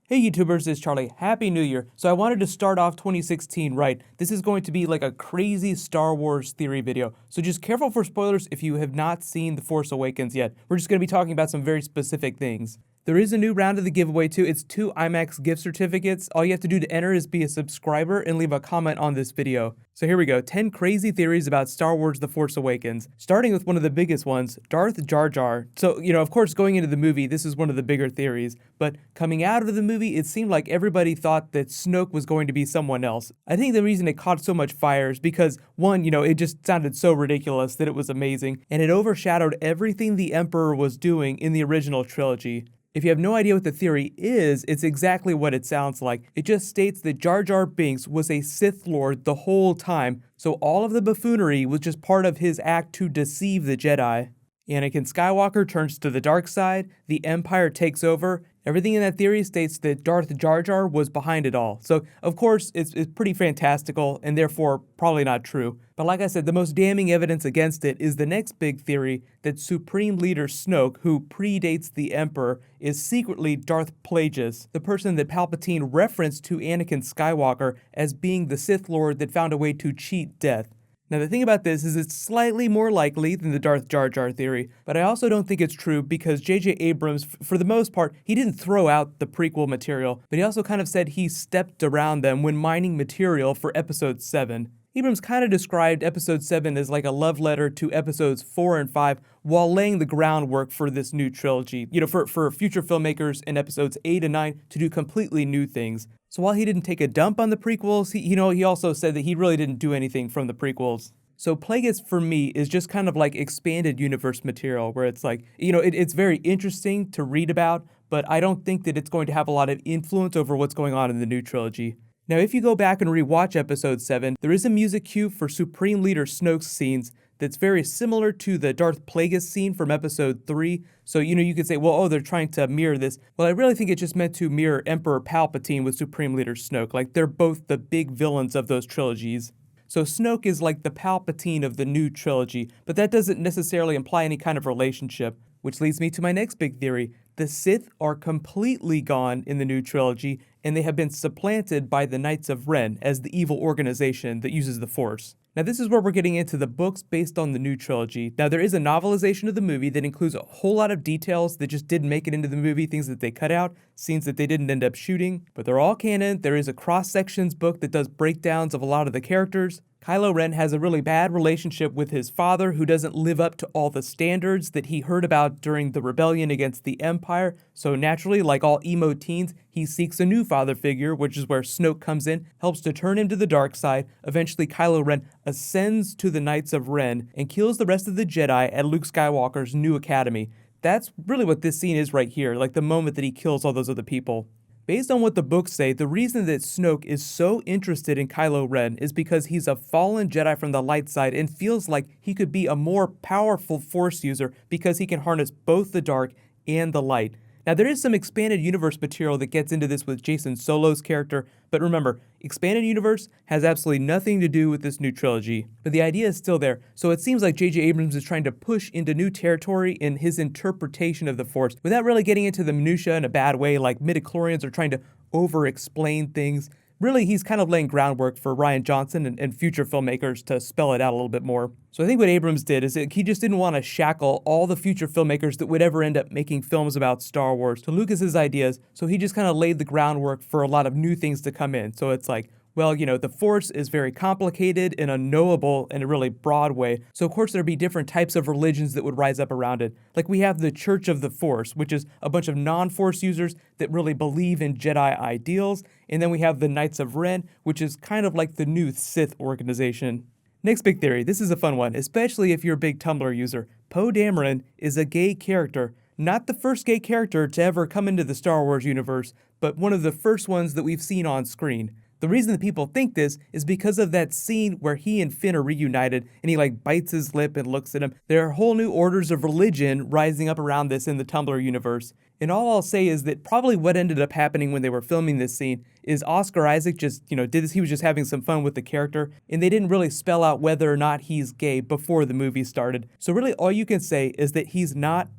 Hey YouTubers, it's Charlie. Happy New Year. So I wanted to start off 2016 right. This is going to be like a crazy Star Wars theory video. So just careful for spoilers if you have not seen The Force Awakens yet. We're just going to be talking about some very specific things. There is a new round of the giveaway too. It's 2 IMAX gift certificates. All you have to do to enter is be a subscriber and leave a comment on this video. So here we go, 10 crazy theories about Star Wars The Force Awakens. Starting with one of the biggest ones, Darth Jar Jar. So, of course, going into the movie, this is one of the bigger theories. But coming out of the movie, it seemed like everybody thought that Snoke was going to be someone else. I think the reason it caught so much fire is because, one, it just sounded so ridiculous that it was amazing. And it overshadowed everything the Emperor was doing in the original trilogy. If you have no idea what the theory is, it's exactly what it sounds like. It just states that Jar Jar Binks was a Sith Lord the whole time, so all of the buffoonery was just part of his act to deceive the Jedi. Anakin Skywalker turns to the dark side, the Empire takes over. Everything in that theory states that Darth Jar Jar was behind it all. So, of course, it's pretty fantastical and therefore probably not true. But like I said, the most damning evidence against it is the next big theory that Supreme Leader Snoke, who predates the Emperor, is secretly Darth Plagueis, the person that Palpatine referenced to Anakin Skywalker as being the Sith Lord that found a way to cheat death. Now the thing about this is it's slightly more likely than the Darth Jar Jar theory, but I also don't think it's true because J.J. Abrams, for the most part, he didn't throw out the prequel material, but he also kind of said he stepped around them when mining material for Episode 7. Abrams kind of described Episode 7 as like a love letter to Episodes 4 and 5 while laying the groundwork for this new trilogy, for future filmmakers in Episodes 8 and 9 to do completely new things. So while he didn't take a dump on the prequels, he also said that he really didn't do anything from the prequels. So Plagueis for me is just kind of like expanded universe material where it's like, it's very interesting to read about, but I don't think that it's going to have a lot of influence over what's going on in the new trilogy. Now, if you go back and rewatch Episode 7, there is a music cue for Supreme Leader Snoke's scenes that's very similar to the Darth Plagueis scene from Episode 3. So, you could say, well, oh, they're trying to mirror this. Well, I really think it just meant to mirror Emperor Palpatine with Supreme Leader Snoke. Like, they're both the big villains of those trilogies. So Snoke is like the Palpatine of the new trilogy, but that doesn't necessarily imply any kind of relationship. Which leads me to my next big theory. The Sith are completely gone in the new trilogy, and they have been supplanted by the Knights of Ren as the evil organization that uses the Force. Now this is where we're getting into the books based on the new trilogy. Now there is a novelization of the movie that includes a whole lot of details that just didn't make it into the movie, things that they cut out, scenes that they didn't end up shooting, but they're all canon. There is a cross-sections book that does breakdowns of a lot of the characters. Kylo Ren has a really bad relationship with his father who doesn't live up to all the standards that he heard about during the rebellion against the Empire, so naturally, like all emo teens, he seeks a new father figure, which is where Snoke comes in, helps to turn him to the dark side. Eventually, Kylo Ren ascends to the Knights of Ren and kills the rest of the Jedi at Luke Skywalker's new academy. That's really what this scene is right here, like the moment that he kills all those other people. Based on what the books say, the reason that Snoke is so interested in Kylo Ren is because he's a fallen Jedi from the light side and feels like he could be a more powerful Force user because he can harness both the dark and the light. Now there is some expanded universe material that gets into this with Jason Solo's character, but remember, expanded universe has absolutely nothing to do with this new trilogy. But the idea is still there, so it seems like J.J. Abrams is trying to push into new territory in his interpretation of the Force, without really getting into the minutia in a bad way, like midichlorians are trying to over-explain things. Really, he's kind of laying groundwork for Rian Johnson and future filmmakers to spell it out a little bit more. So I think what Abrams did is that he just didn't want to shackle all the future filmmakers that would ever end up making films about Star Wars to Lucas's ideas, so he just kind of laid the groundwork for a lot of new things to come in. So it's like, well, the Force is very complicated and unknowable in a really broad way, so of course there'd be different types of religions that would rise up around it. Like we have the Church of the Force, which is a bunch of non-Force users that really believe in Jedi ideals, and then we have the Knights of Ren, which is kind of like the new Sith organization. Next big theory, this is a fun one, especially if you're a big Tumblr user. Poe Dameron is a gay character. Not the first gay character to ever come into the Star Wars universe, but one of the first ones that we've seen on screen. The reason that people think this is because of that scene where he and Finn are reunited and he bites his lip and looks at him. There are whole new orders of religion rising up around this in the Tumblr universe. And all I'll say is that probably what ended up happening when they were filming this scene is Oscar Isaac just, did this. He was just having some fun with the character, and they didn't really spell out whether or not he's gay before the movie started. So really all you can say is that he's not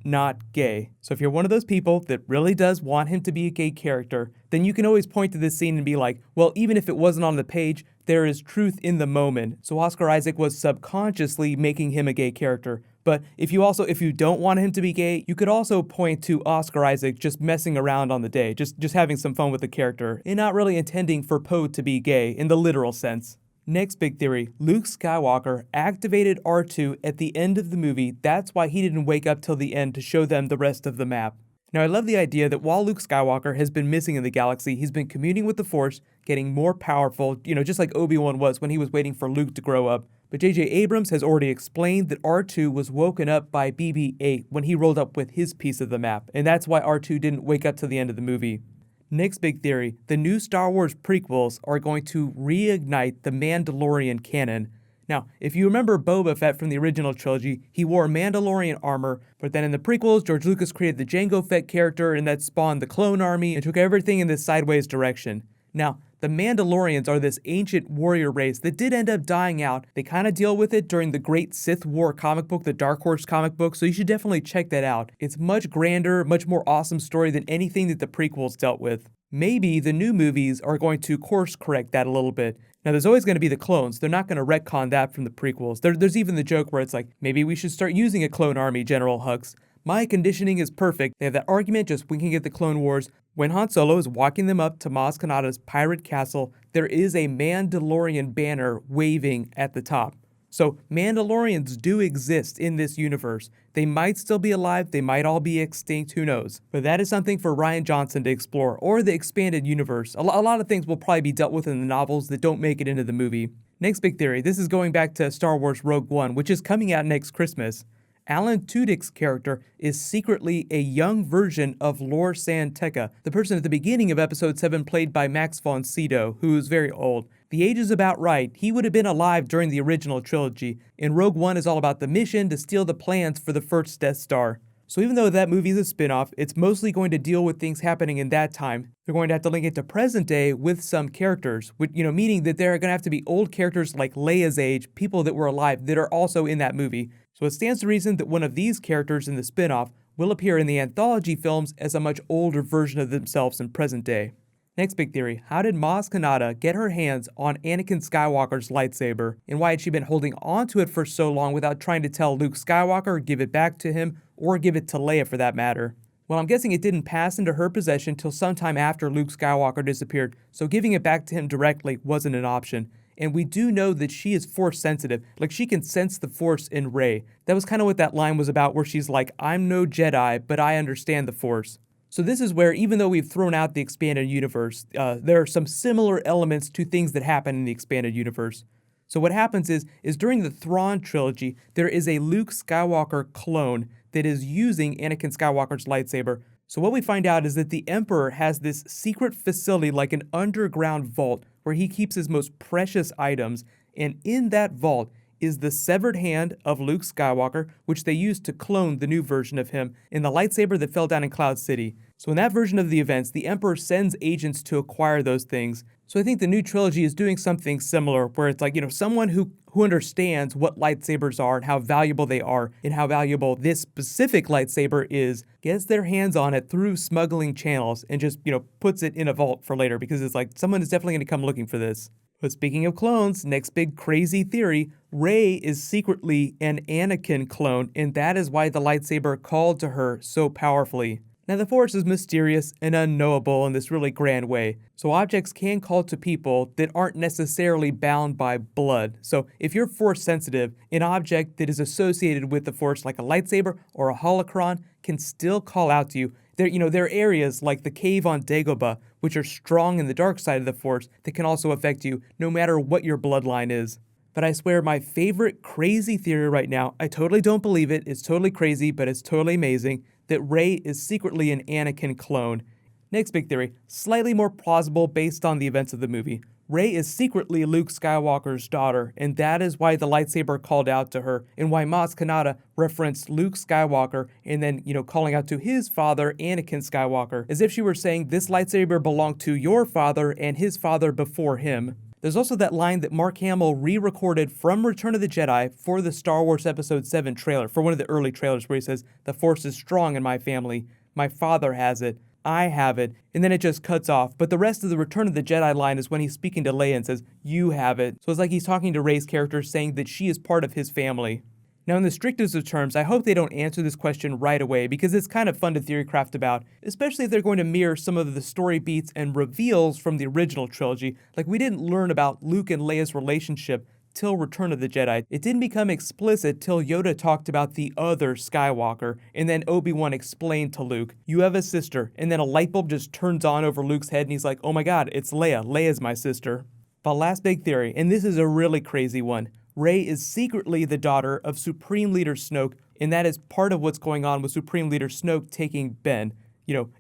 gay. So if you're one of those people that really does want him to be a gay character, then you can always point to this scene and be like, well, even if it wasn't on the page, there is truth in the moment. So Oscar Isaac was subconsciously making him a gay character. But if you don't want him to be gay, you could also point to Oscar Isaac just messing around on the day, just having some fun with the character, and not really intending for Poe to be gay in the literal sense. Next big theory, Luke Skywalker activated R2 at the end of the movie. That's why he didn't wake up till the end to show them the rest of the map. Now, I love the idea that while Luke Skywalker has been missing in the galaxy, he's been communing with the Force, getting more powerful, just like Obi-Wan was when he was waiting for Luke to grow up. But J.J. Abrams has already explained that R2 was woken up by BB-8 when he rolled up with his piece of the map, and that's why R2 didn't wake up till the end of the movie. Next big theory, the new Star Wars prequels are going to reignite the Mandalorian canon. Now, if you remember Boba Fett from the original trilogy, he wore Mandalorian armor, but then in the prequels, George Lucas created the Jango Fett character, and that spawned the clone army and took everything in this sideways direction. Now, the Mandalorians are this ancient warrior race that did end up dying out. They kind of deal with it during the Great Sith War comic book, the Dark Horse comic book, so you should definitely check that out. It's much grander, much more awesome story than anything that the prequels dealt with. Maybe the new movies are going to course correct that a little bit. Now, there's always going to be the clones. They're not going to retcon that from the prequels. There's even the joke where it's like, maybe we should start using a clone army, General Hux. My conditioning is perfect. They have that argument just winking at the Clone Wars. When Han Solo is walking them up to Maz Kanata's pirate castle, there is a Mandalorian banner waving at the top. So Mandalorians do exist in this universe. They might still be alive, they might all be extinct, who knows. But that is something for Rian Johnson to explore, or the expanded universe. A lot of things will probably be dealt with in the novels that don't make it into the movie. Next big theory, this is going back to Star Wars Rogue One, which is coming out next Christmas. Alan Tudyk's character is secretly a young version of Lor San Tekka, the person at the beginning of Episode 7 played by Max von Sydow, who is very old. The age is about right. He would have been alive during the original trilogy, and Rogue One is all about the mission to steal the plans for the first Death Star. So even though that movie is a spin-off, it's mostly going to deal with things happening in that time. They're going to have to link it to present day with some characters, meaning that there are going to have to be old characters like Leia's age, people that were alive that are also in that movie. So it stands to reason that one of these characters in the spin-off will appear in the anthology films as a much older version of themselves in present day. Next big theory, how did Maz Kanata get her hands on Anakin Skywalker's lightsaber, and why had she been holding onto it for so long without trying to tell Luke Skywalker, give it back to him, or give it to Leia for that matter? Well, I'm guessing it didn't pass into her possession till sometime after Luke Skywalker disappeared, so giving it back to him directly wasn't an option. And we do know that she is Force sensitive, like she can sense the Force in Rey. That was kind of what that line was about, where she's like, I'm no Jedi, but I understand the Force. So this is where, even though we've thrown out the expanded universe, there are some similar elements to things that happen in the expanded universe. So what happens is during the Thrawn trilogy, there is a Luke Skywalker clone that is using Anakin Skywalker's lightsaber. So what we find out is that the Emperor has this secret facility, like an underground vault, where he keeps his most precious items, and in that vault is the severed hand of Luke Skywalker, which they used to clone the new version of him, and the lightsaber that fell down in Cloud City. So in that version of the events, the Emperor sends agents to acquire those things. So I think the new trilogy is doing something similar, where it's like, someone who understands what lightsabers are and how valuable they are and how valuable this specific lightsaber is, gets their hands on it through smuggling channels and just, puts it in a vault for later, because it's like, someone is definitely going to come looking for this. But speaking of clones, next big crazy theory, Rey is secretly an Anakin clone, and that is why the lightsaber called to her so powerfully. Now, the Force is mysterious and unknowable in this really grand way, so objects can call to people that aren't necessarily bound by blood. So if you're Force sensitive, an object that is associated with the Force, like a lightsaber or a holocron, can still call out to you. There are areas like the cave on Dagobah, which are strong in the dark side of the Force, that can also affect you no matter what your bloodline is. But I swear, my favorite crazy theory right now, I totally don't believe it, it's totally crazy, but it's totally amazing, that Rey is secretly an Anakin clone. Next big theory, slightly more plausible based on the events of the movie. Rey is secretly Luke Skywalker's daughter, and that is why the lightsaber called out to her, and why Maz Kanata referenced Luke Skywalker and then, calling out to his father, Anakin Skywalker, as if she were saying this lightsaber belonged to your father and his father before him. There's also that line that Mark Hamill re-recorded from Return of the Jedi for the Star Wars Episode 7 trailer, for one of the early trailers where he says, "The Force is strong in my family. My father has it. I have it," and then it just cuts off. But the rest of the Return of the Jedi line is when he's speaking to Leia and says, "You have it." So it's like he's talking to Rey's character, saying that she is part of his family. Now, in the strictest of terms, I hope they don't answer this question right away, because it's kind of fun to theorycraft about, especially if they're going to mirror some of the story beats and reveals from the original trilogy. Like, we didn't learn about Luke and Leia's relationship till Return of the Jedi. It didn't become explicit till Yoda talked about the other Skywalker, and then Obi-Wan explained to Luke, "You have a sister," and then a light bulb just turns on over Luke's head and he's like, "Oh my god, it's Leia. Leia's my sister." But last big theory, and this is a really crazy one. Rey is secretly the daughter of Supreme Leader Snoke, and that is part of what's going on with Supreme Leader Snoke taking Ben.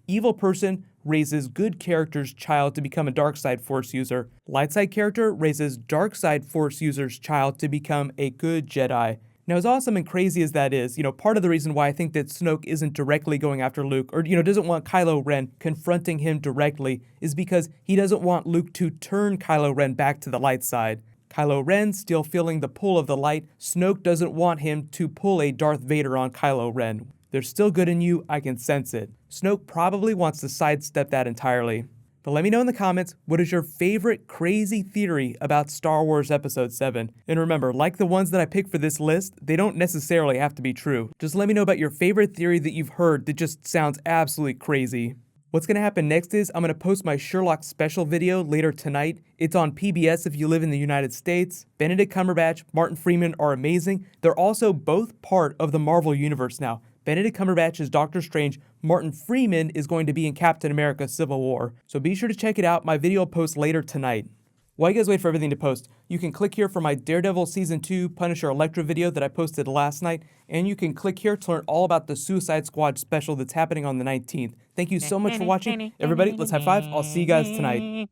Evil person raises good character's child to become a dark side Force user. Light side character raises dark side Force user's child to become a good Jedi. Now, as awesome and crazy as that is, part of the reason why I think that Snoke isn't directly going after Luke, or, doesn't want Kylo Ren confronting him directly, is because he doesn't want Luke to turn Kylo Ren back to the light side. Kylo Ren still feeling the pull of the light. Snoke doesn't want him to pull a Darth Vader on Kylo Ren. There's still good in you, I can sense it. Snoke probably wants to sidestep that entirely. But let me know in the comments, what is your favorite crazy theory about Star Wars Episode 7? And remember, like the ones that I picked for this list, they don't necessarily have to be true. Just let me know about your favorite theory that you've heard that just sounds absolutely crazy. What's going to happen next is I'm going to post my Sherlock special video later tonight. It's on PBS if you live in the United States. Benedict Cumberbatch, Martin Freeman are amazing. They're also both part of the Marvel Universe now. Benedict Cumberbatch is Doctor Strange. Martin Freeman is going to be in Captain America Civil War. So be sure to check it out. My video will post later tonight. While you guys wait for everything to post, you can click here for my Daredevil Season 2 Punisher Elektra video that I posted last night, and you can click here to learn all about the Suicide Squad special that's happening on the 19th. Thank you so much for watching. Everybody, let's high five. I'll see you guys tonight.